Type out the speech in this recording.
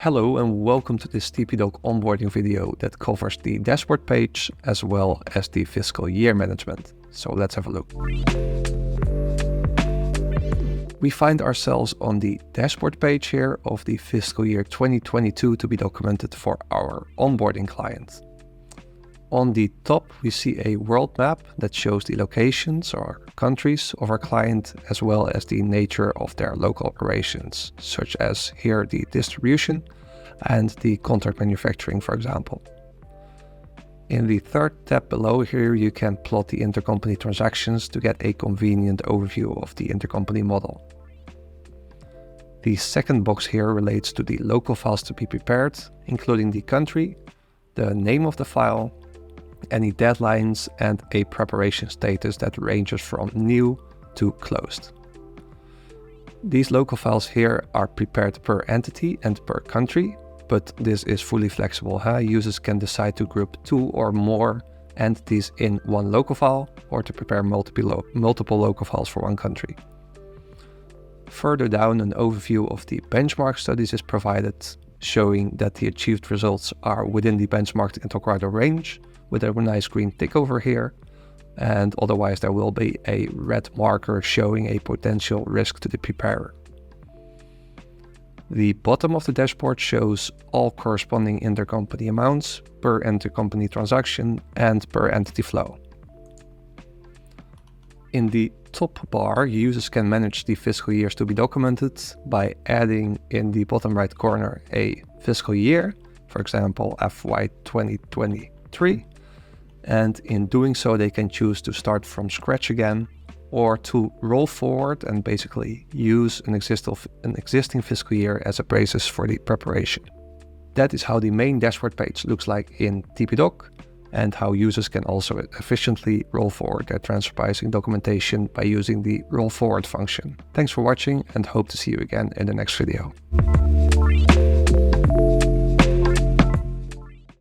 Hello and welcome to this TPdoc onboarding video that covers the dashboard page as well as the fiscal year management. So let's have a look. We find ourselves on the dashboard page here of the fiscal year 2022 to be documented for our onboarding client. On the top, we see a world map that shows the locations or countries of our client as well as the nature of their local operations, such as here the distribution and the contract manufacturing, for example. In the third tab below here, you can plot the intercompany transactions to get a convenient overview of the intercompany model. The second box here relates to the local files to be prepared, including the country, the name of the file, any deadlines, and a preparation status that ranges from new to closed. These local files here are prepared per entity and per country, but this is fully flexible. Users can decide to group 2 or more entities in one local file or to prepare multiple local files for one country. Further down, an overview of the benchmark studies is provided, showing that the achieved results are within the benchmarked interquarter range, with a nice green tick over here, and otherwise there will be a red marker showing a potential risk to the preparer. The bottom of the dashboard shows all corresponding intercompany amounts per intercompany transaction and per entity flow. In the top bar, users can manage the fiscal years to be documented by adding in the bottom right corner a fiscal year, for example FY 2023, and in doing so they can choose to start from scratch again or to roll forward and basically use an existing fiscal year as a basis for the preparation. That is how the main dashboard page looks like in TPdoc, and how users can also efficiently roll forward their transfer pricing documentation by using the roll forward function. Thanks for watching and hope to see you again in the next video.